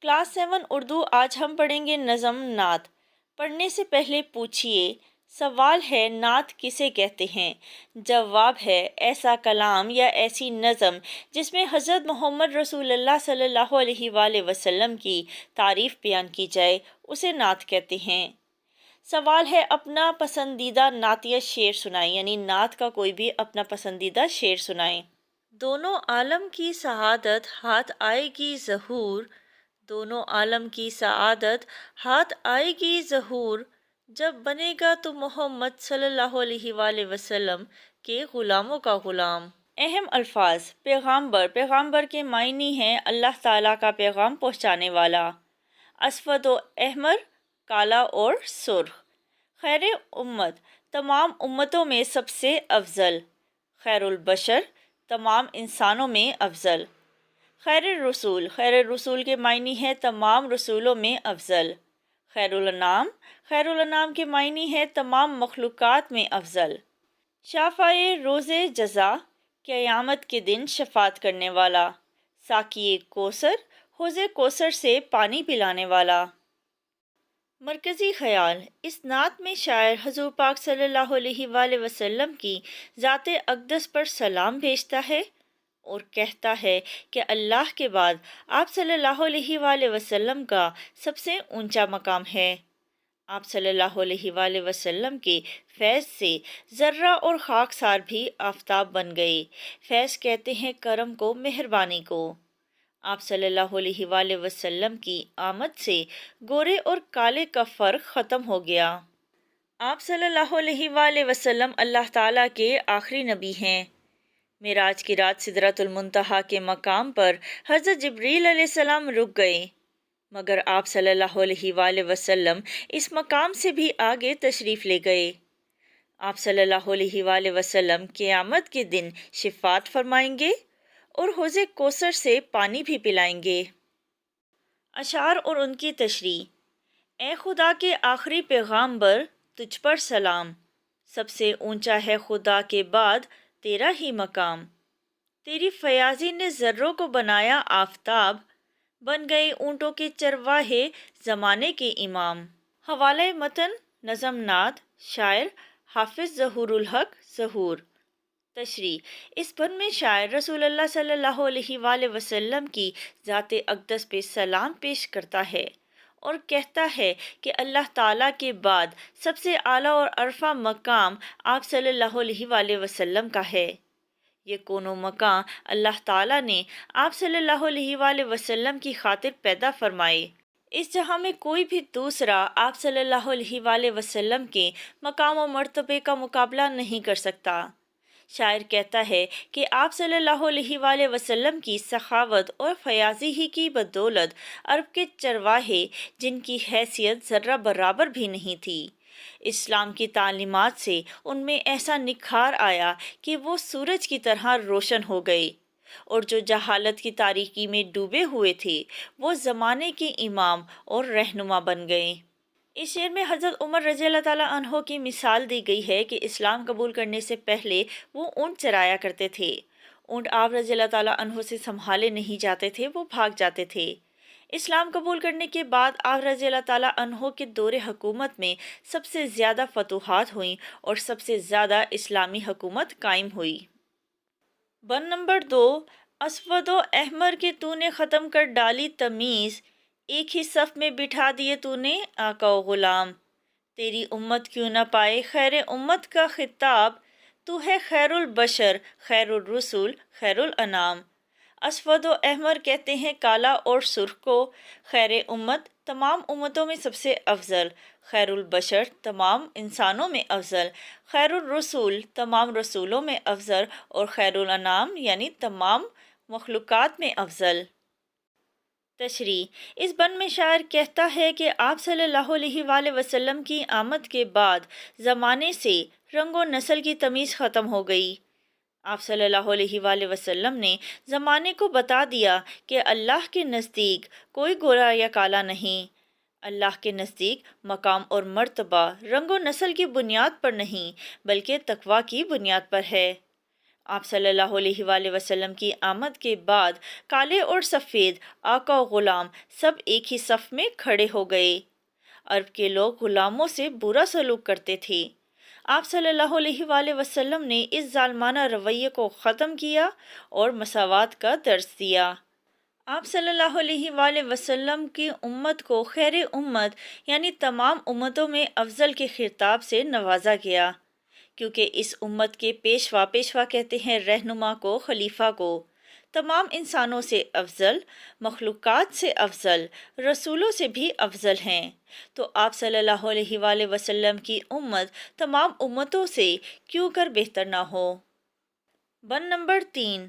Class 7 Urdu, آج ہم پڑھیں گے نظم نعت۔ پڑھنے سے پہلے پوچھئے، سوال ہے نعت کسے کہتے ہیں؟ جواب ہے ایسا کلام یا ایسی نظم جس میں حضرت محمد رسول اللہ صلی اللہ علیہ وآلہ وسلم کی تعریف بیان کی جائے، اسے نعت کہتے ہیں۔ سوال ہے اپنا پسندیدہ نعتیہ شعر سنائیں، یعنی نعت کا کوئی بھی اپنا پسندیدہ شعر سنائیں۔ دونوں عالم کی سعادت ہاتھ آئے گی ظہور، دونوں عالم کی سعادت ہاتھ آئے گی ظہور، جب بنے گا تو محمد صلی اللہ علیہ وآلہ وسلم کے غلاموں کا غلام۔ اہم الفاظ: پیغامبر، پیغامبر کے معنی ہیں اللہ تعالیٰ کا پیغام پہنچانے والا۔ اسود و احمر، کالا اور سرخ۔ خیر امت، تمام امتوں میں سب سے افضل۔ خیر البشر، تمام انسانوں میں افضل۔ خیر الرسول، خیر الرسول کے معنی ہے تمام رسولوں میں افضل۔ خیر الانام، خیر الانام کے معنی ہے تمام مخلوقات میں افضل۔ شافع روز جزا، قیامت کے دن شفاعت کرنے والا۔ ساقی کوثر، حوض کوثر سے پانی پلانے والا۔ مرکزی خیال: اس نعت میں شاعر حضور پاک صلی اللہ علیہ وآلہ وسلم کی ذات اقدس پر سلام بھیجتا ہے اور کہتا ہے کہ اللہ کے بعد آپ صلی اللہ علیہ وآلہ وسلم کا سب سے اونچا مقام ہے۔ آپ صلی اللہ علیہ وآلہ وسلم کے فیض سے ذرہ اور خاکسار بھی آفتاب بن گئے۔ فیض کہتے ہیں کرم کو، مہربانی کو۔ آپ صلی اللہ علیہ وآلہ وسلم کی آمد سے گورے اور کالے کا فرق ختم ہو گیا۔ آپ صلی اللہ علیہ وآلہ وسلم اللہ تعالیٰ کے آخری نبی ہیں۔ معراج کی رات سدرۃ المنتہا کے مقام پر حضرت جبریل علیہ السلام رک گئے، مگر آپ صلی اللہ علیہ وآلہ وسلم اس مقام سے بھی آگے تشریف لے گئے۔ آپ صلی اللہ علیہ وآلہ وسلم قیامت کے دن شفاعت فرمائیں گے اور حوض کوثر سے پانی بھی پلائیں گے۔ اشعار اور ان کی تشریح: اے خدا کے آخری پیغامبر، تجھ پر سلام، سب سے اونچا ہے خدا کے بعد تیرا ہی مقام۔ تیری فیاضی نے ذروں کو بنایا آفتاب، بن گئے اونٹوں کے چرواہے زمانے کے امام۔ حوالہ متن: نظم نعت، شاعر حافظ ظہور الحق ظہور۔ تشریح: اس بند میں شاعر رسول اللہ صلی اللہ علیہ وآلہ وسلم کی ذات اقدس پہ سلام پیش کرتا ہے اور کہتا ہے کہ اللہ تعالیٰ کے بعد سب سے اعلیٰ اور عرفہ مقام آپ صلی اللہ علیہ وآلہ وسلم کا ہے۔ یہ کون و مکان اللہ تعالیٰ نے آپ صلی اللہ علیہ وآلہ وسلم کی خاطر پیدا فرمائے۔ اس جہاں میں کوئی بھی دوسرا آپ صلی اللہ علیہ وآلہ وسلم کے مقام و مرتبے کا مقابلہ نہیں کر سکتا۔ شاعر کہتا ہے کہ آپ صلی اللہ علیہ وآلہ وسلم کی سخاوت اور فیاضی ہی کی بدولت عرب کے چرواہے، جن کی حیثیت ذرہ برابر بھی نہیں تھی، اسلام کی تعلیمات سے ان میں ایسا نکھار آیا کہ وہ سورج کی طرح روشن ہو گئے، اور جو جہالت کی تاریکی میں ڈوبے ہوئے تھے وہ زمانے کے امام اور رہنما بن گئے۔ اس شعر میں حضرت عمر رضی اللہ تعالیٰ عنہ کی مثال دی گئی ہے کہ اسلام قبول کرنے سے پہلے وہ اونٹ چرایا کرتے تھے۔ اونٹ آپ رضی اللہ تعالیٰ عنہ سے سنبھالے نہیں جاتے تھے، وہ بھاگ جاتے تھے۔ اسلام قبول کرنے کے بعد آپ رضی اللہ تعالیٰ عنہ کے دور حکومت میں سب سے زیادہ فتوحات ہوئیں اور سب سے زیادہ اسلامی حکومت قائم ہوئی۔ بند نمبر 2: اسود و احمر کے تو نے ختم کر ڈالی تمیز، ایک ہی صف میں بٹھا دیے تو نے آقا و غلام۔ تیری امت کیوں نہ پائے خیر امت کا خطاب، تو ہے خیر البشر، خیر الرسول، خیر الانام۔ اسود و احمر کہتے ہیں کالا اور سرخ کو۔ خیر امت، تمام امتوں میں سب سے افضل۔ خیر البشر، تمام انسانوں میں افضل۔ خیر الرسول، تمام رسولوں میں افضل، اور خیر الانام یعنی تمام مخلوقات میں افضل۔ تشریح: اس بند میں شاعر کہتا ہے کہ آپ صلی اللہ علیہ وآلہ وسلم کی آمد کے بعد زمانے سے رنگ و نسل کی تمیز ختم ہو گئی۔ آپ صلی اللہ علیہ وآلہ وسلم نے زمانے کو بتا دیا کہ اللہ کے نزدیک کوئی گورا یا کالا نہیں۔ اللہ کے نزدیک مقام اور مرتبہ رنگ و نسل کی بنیاد پر نہیں بلکہ تقویٰ کی بنیاد پر ہے۔ آپ صلی اللہ علیہ وآلہ وسلم کی آمد کے بعد کالے اور سفید آقا و غلام سب ایک ہی صف میں کھڑے ہو گئے۔ عرب کے لوگ غلاموں سے برا سلوک کرتے تھے۔ آپ صلی اللہ علیہ وآلہ وسلم نے اس ظالمانہ رویے کو ختم کیا اور مساوات کا درس دیا۔ آپ صلی اللہ علیہ وآلہ وسلم کی امت کو خیر امت یعنی تمام امتوں میں افضل کے خطاب سے نوازا گیا، کیونکہ اس امت کے پیشوا کہتے ہیں رہنما کو، خلیفہ کو، تمام انسانوں سے افضل، مخلوقات سے افضل، رسولوں سے بھی افضل ہیں۔ تو آپ صلی اللہ علیہ وآلہ وسلم کی امت تمام امتوں سے کیوں کر بہتر نہ ہو۔ بن نمبر 3،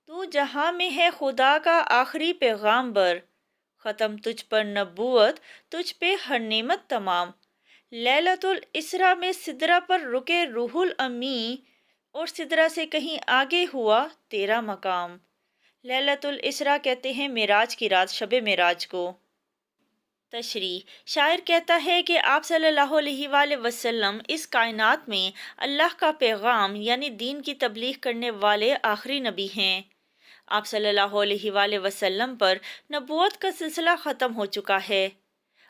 تو جہاں میں ہے خدا کا آخری پیغامبر، ختم تجھ پر نبوت، تجھ پہ ہر نعمت تمام۔ لیلۃ الاسراء میں سدرہ پر رکے روح الامین اور سدرہ سے کہیں آگے ہوا تیرا مقام۔ لیلۃ الاسراء کہتے ہیں معراج کی رات، شب معراج کو۔ تشریح: شاعر کہتا ہے کہ آپ صلی اللہ علیہ وآلہ وسلم اس کائنات میں اللہ کا پیغام یعنی دین کی تبلیغ کرنے والے آخری نبی ہیں۔ آپ صلی اللہ علیہ وآلہ وسلم پر نبوت کا سلسلہ ختم ہو چکا ہے۔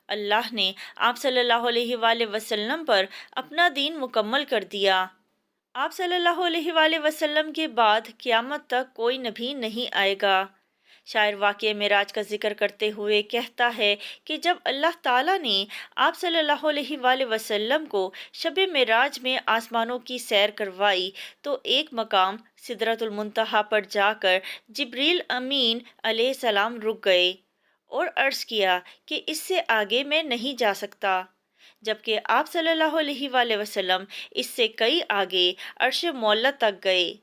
اللہ نے آپ صلی اللہ علیہ وآلہ وسلم پر اپنا دین مکمل کر دیا۔ آپ صلی اللہ علیہ وآلہ وسلم کے بعد قیامت تک کوئی نبی نہیں آئے گا۔ شاعر واقعہ معراج کا ذکر کرتے ہوئے کہتا ہے کہ جب اللہ تعالیٰ نے آپ صلی اللہ علیہ وآلہ وسلم کو شب معراج میں آسمانوں کی سیر کروائی تو ایک مقام سدرۃ المنتہا پر جا کر جبریل امین علیہ السلام رک گئے اور عرض کیا کہ اس سے آگے میں نہیں جا سکتا، جبکہ آپ صلی اللہ علیہ وآلہ وسلم اس سے کئی آگے عرش معلیٰ تک گئے،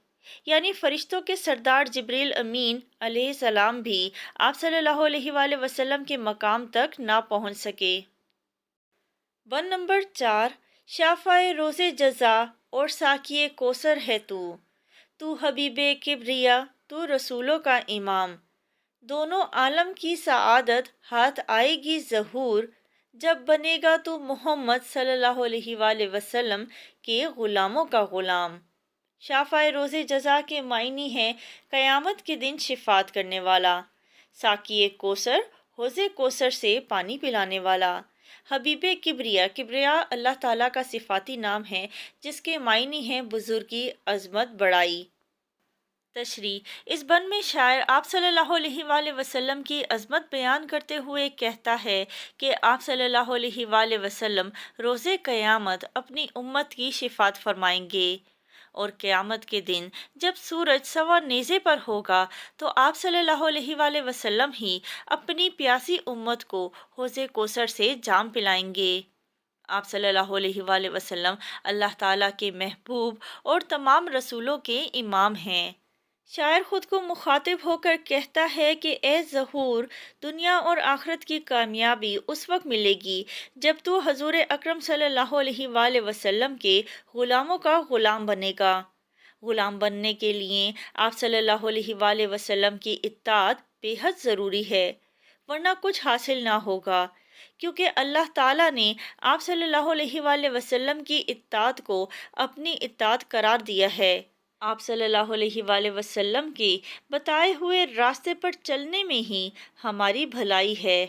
یعنی فرشتوں کے سردار جبریل امین علیہ السلام بھی آپ صلی اللہ علیہ وآلہ وسلم کے مقام تک نہ پہنچ سکے۔ بن نمبر 4، شافع روز جزا اور ساقی کوثر ہے تو حبیب کبریا، تو رسولوں کا امام۔ دونوں عالم کی سعادت ہاتھ آئے گی ظہور، جب بنے گا تو محمد صلی اللہ علیہ وآلہ وسلم کے غلاموں کا غلام۔ شافع روز جزا کے معنی ہیں قیامت کے دن شفاعت کرنے والا، ساقی کوثر حوض کوثر سے پانی پلانے والا، حبیب کبریا، کبریا اللہ تعالیٰ کا صفاتی نام ہے جس کے معنی ہیں بزرگی، عظمت، بڑائی۔ تشریح: اس بن میں شاعر آپ صلی اللہ علیہ وآلہ وسلم کی عظمت بیان کرتے ہوئے کہتا ہے کہ آپ صلی اللہ علیہ وآلہ وسلم روز قیامت اپنی امت کی شفاعت فرمائیں گے، اور قیامت کے دن جب سورج سوا نیزے پر ہوگا تو آپ صلی اللہ علیہ وآلہ وسلم ہی اپنی پیاسی امت کو حوض کوثر سے جام پلائیں گے۔ آپ صلی اللہ علیہ وآلہ وسلم اللہ تعالیٰ کے محبوب اور تمام رسولوں کے امام ہیں۔ شاعر خود کو مخاطب ہو کر کہتا ہے کہ اے ظہور، دنیا اور آخرت کی کامیابی اس وقت ملے گی جب تو حضور اکرم صلی اللہ علیہ وآلہ وسلم کے غلاموں کا غلام بنے گا۔ غلام بننے کے لیے آپ صلی اللہ علیہ وآلہ وسلم کی اطاعت بے حد ضروری ہے، ورنہ کچھ حاصل نہ ہوگا، کیونکہ اللہ تعالیٰ نے آپ صلی اللہ علیہ وآلہ وسلم کی اطاعت کو اپنی اطاعت قرار دیا ہے۔ آپ صلی اللہ علیہ وآلہ وسلم کے بتائے ہوئے راستے پر چلنے میں ہی ہماری بھلائی ہے۔